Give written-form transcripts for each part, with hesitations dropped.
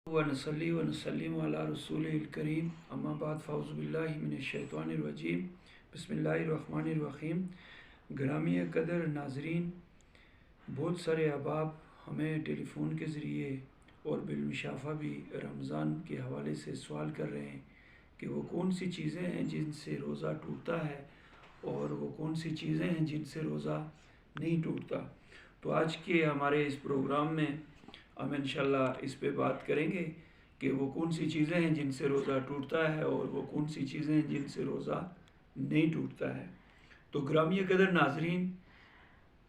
वनसल्ली वनसल्लिम अला रसूलिल करीम अम्मा बाद फ़ाउज़ु बिल्लाहि मिनश्शैतानिर रजीम बिस्मिल्लाहिर रहमानिर रहीम। ग्रामी कदर नाजरीन, बहुत सारे अहबाब हमें टेलीफ़ोन के ज़रिए और बिलमुशाफ़ा भी रमज़ान के हवाले से सवाल कर रहे हैं कि वो कौन सी चीज़ें हैं जिनसे रोज़ा टूटता है और वो कौन सी चीज़ें हैं जिनसे रोज़ा नहीं टूटता। तो आज के हमारे इस प्रोग्राम में हम इंशाल्लाह इस पे बात करेंगे कि वो कौन सी चीज़ें हैं जिनसे रोज़ा टूटता है और वो कौन सी चीज़ें हैं जिनसे रोज़ा नहीं टूटता है। तो ग्रामी कदर नाजरीन,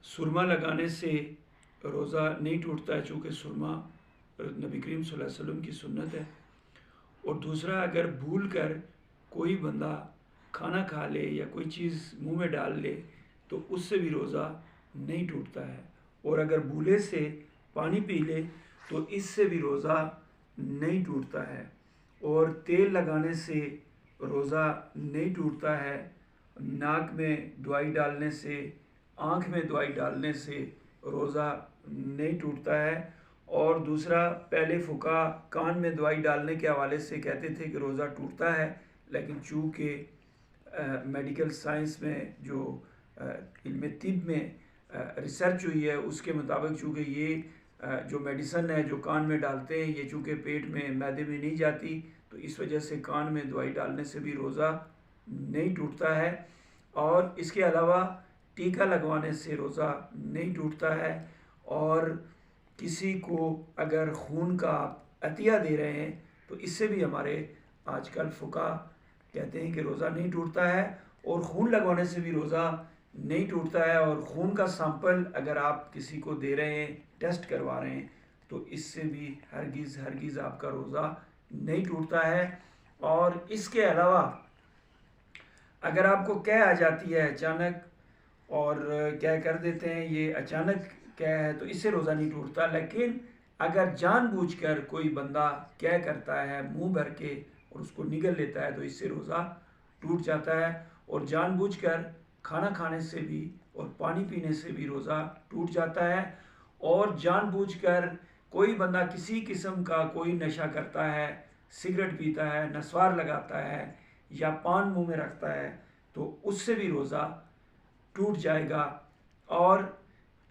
सुरमा लगाने से रोज़ा नहीं टूटता है, चूँकि सुरमा नबी करीम सल्लल्लाहु अलैहि वसल्लम की सुन्नत है। और दूसरा, अगर भूल कर कोई बंदा खाना खा ले या कोई चीज़ मुंह में डाल ले तो उससे भी रोज़ा नहीं टूटता है। और अगर भूले से पानी पी ले तो इससे भी रोज़ा नहीं टूटता है। और तेल लगाने से रोज़ा नहीं टूटता है। नाक में दवाई डालने से, आँख में दवाई डालने से रोज़ा नहीं टूटता है। और दूसरा, पहले फुका कान में दवाई डालने के हवाले से कहते थे कि रोज़ा टूटता है, लेकिन चूँकि मेडिकल साइंस में जो इल्म तिब में रिसर्च हुई है उसके मुताबिक चूँकि ये जो मेडिसन है जो कान में डालते हैं ये चूँकि पेट में मैदे में नहीं जाती, तो इस वजह से कान में दवाई डालने से भी रोज़ा नहीं टूटता है। और इसके अलावा टीका लगवाने से रोज़ा नहीं टूटता है। और किसी को अगर खून का आप अतिया दे रहे हैं तो इससे भी हमारे आजकल फुका कहते हैं कि रोज़ा नहीं टूटता है। और खून लगवाने से भी रोज़ा नहीं टूटता है। और खून का सैंपल अगर आप किसी को दे रहे हैं, टेस्ट करवा रहे हैं, तो इससे भी हरगिज़ आपका रोज़ा नहीं टूटता है। और इसके अलावा अगर आपको कै आ जाती है अचानक और क्या कर देते हैं, ये अचानक क्या है, तो इससे रोज़ा नहीं टूटता। लेकिन अगर जानबूझकर कोई बंदा क्या करता है मुंह भर के और उसको निगल लेता है तो इससे रोज़ा टूट जाता है। और जानबूझकर खाना खाने से भी और पानी पीने से भी रोज़ा टूट जाता है। और जानबूझकर कोई बंदा किसी किस्म का कोई नशा करता है, सिगरेट पीता है, नस्वार लगाता है या पान मुंह में रखता है, तो उससे भी रोज़ा टूट जाएगा। और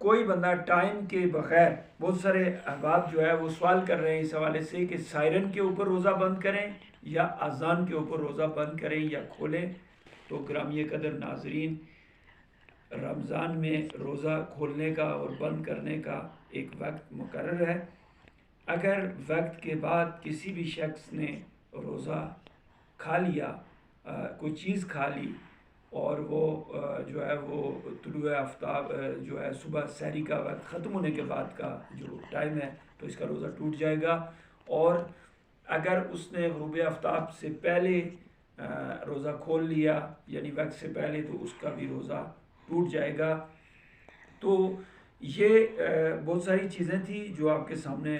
कोई बंदा टाइम के बग़ैर, बहुत सारे अहबाब जो है वो सवाल कर रहे हैं इस हवाले से कि सायरन के ऊपर रोज़ा बंद करें या अज़ान के ऊपर रोज़ा बंद करें या खोलें। तो ग्रामी कदर नाजरीन, रमज़ान में रोज़ा खोलने का और बंद करने का एक वक्त मुकर्रर है। अगर वक्त के बाद किसी भी शख्स ने रोज़ा खा लिया, कोई चीज़ खा ली और वो जो है वो तुलुए आफ्ताब जो है सुबह सहरी का वक्त ख़त्म होने के बाद का जो टाइम है, तो इसका रोज़ा टूट जाएगा। और अगर उसने ग़ुरूब आफ्ताब से पहले रोज़ा खोल लिया यानी वक्त से पहले, तो उसका भी रोज़ा टूट जाएगा। तो ये बहुत सारी चीज़ें थी जो आपके सामने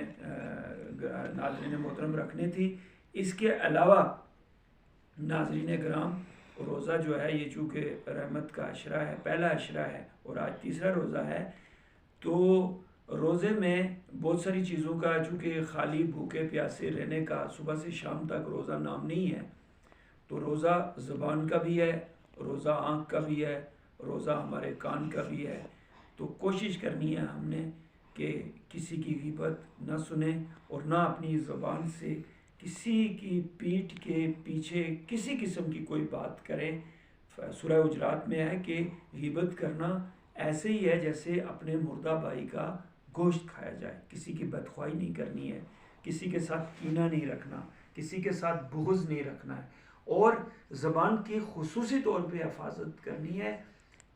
नाज़रीन मोहतरम रखनी थी। इसके अलावा नाज़रीन कराम, रोज़ा जो है ये चूँकि रहमत का अशरा है, पहला अशरा है और आज तीसरा रोज़ा है, तो रोज़े में बहुत सारी चीज़ों का, चूँकि खाली भूखे प्यासे रहने का सुबह से शाम तक रोज़ा नाम नहीं है, तो रोज़ा ज़ुबान का भी है, रोज़ा आँख का भी है, रोज़ा हमारे कान का भी है। तो कोशिश करनी है हमने कि किसी की ग़ीबत न सुने और ना अपनी ज़ुबान से किसी की पीठ के पीछे किसी किस्म की कोई बात करें। सूरह हुजरात में है कि ग़ीबत करना ऐसे ही है जैसे अपने मुर्दा भाई का गोश्त खाया जाए। किसी की बदख्वाही नहीं करनी है, किसी के साथ कीना नहीं रखना, किसी के साथ बुग़्ज़ नहीं रखना है। और ज़बान की खुसूसी तौर पे हिफाजत करनी है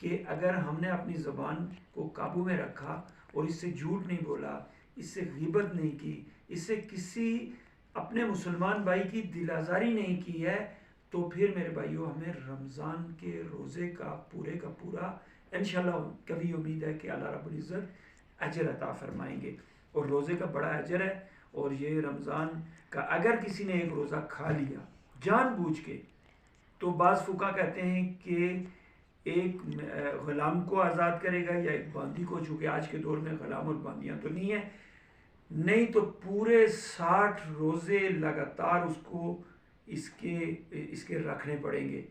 कि अगर हमने अपनी ज़बान को काबू में रखा और इससे झूठ नहीं बोला, इससे ग़ीबत नहीं की, इससे किसी अपने मुसलमान भाई की दिल आज़ारी नहीं की है, तो फिर मेरे भाइयों हमें रमज़ान के रोज़े का पूरा इंशाअल्लाह कभी उम्मीद है कि अल्लाह रब्बुल इज़्ज़त अजर अता फरमाएंगे। और रोज़े का बड़ा अजर है। और ये रमज़ान का अगर किसी ने एक रोज़ा खा लिया जानबूझ के, तो बाज़ फुका कहते हैं कि एक ग़ुलाम को आज़ाद करेगा या एक बांदी को, चूँकि आज के दौर में ग़ुलाम और बांदियाँ तो नहीं है, नहीं तो पूरे 60 रोज़े लगातार उसको इसके इसके रखने पड़ेंगे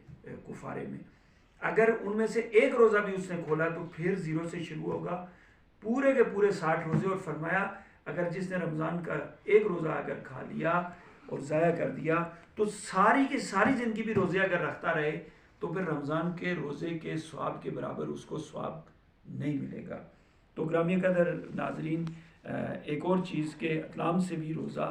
कुफारे में। अगर उनमें से एक रोज़ा भी उसने खोला तो फिर ज़ीरो से शुरू होगा, पूरे के पूरे 60 रोज़े। और फरमाया अगर जिसने रमज़ान का एक रोज़ा अगर खा लिया और ज़ाया कर दिया तो सारी की सारी ज़िंदगी भी रोज़े अगर रखता रहे तो फिर रमज़ान के रोज़े के स्वाब के बराबर उसको स्वाब नहीं मिलेगा। तो ग्रामीण कदर नाजरीन, एक और चीज़ के अतलाम से भी रोज़ा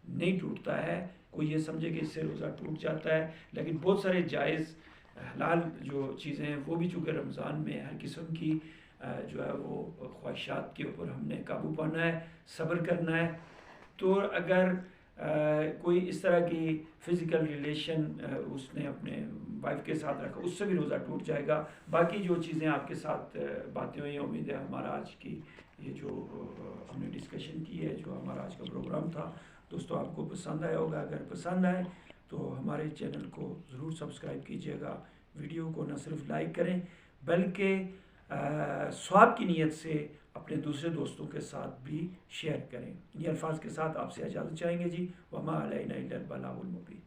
नहीं टूटता है। कोई ये समझे कि इससे रोज़ा टूट जाता है, लेकिन बहुत सारे जायज़ हलाल जो चीज़ें हैं वो भी चूँकि रमज़ान में हर किस्म की जो है वो ख्वाहिशात के ऊपर हमने काबू पाना है, सब्र करना है। तो अगर कोई इस तरह की फ़िज़िकल रिलेशन उसने अपने वाइफ के साथ रखा, उससे भी रोज़ा टूट जाएगा। बाकी जो चीज़ें आपके साथ बातें हुई, उम्मीद है हमारा आज की ये जो हमने डिस्कशन की है, जो हमारा आज का प्रोग्राम था, दोस्तों आपको पसंद आया होगा। अगर पसंद आए तो हमारे चैनल को ज़रूर सब्सक्राइब कीजिएगा। वीडियो को न सिर्फ लाइक करें बल्कि स्वाब की नीयत से अपने दूसरे दोस्तों के साथ भी शेयर करें। इन अल्फाज के साथ आपसे इजाज़त चाहेंगे जी। वमा अलैना इल्लल बलागुल मुबीन।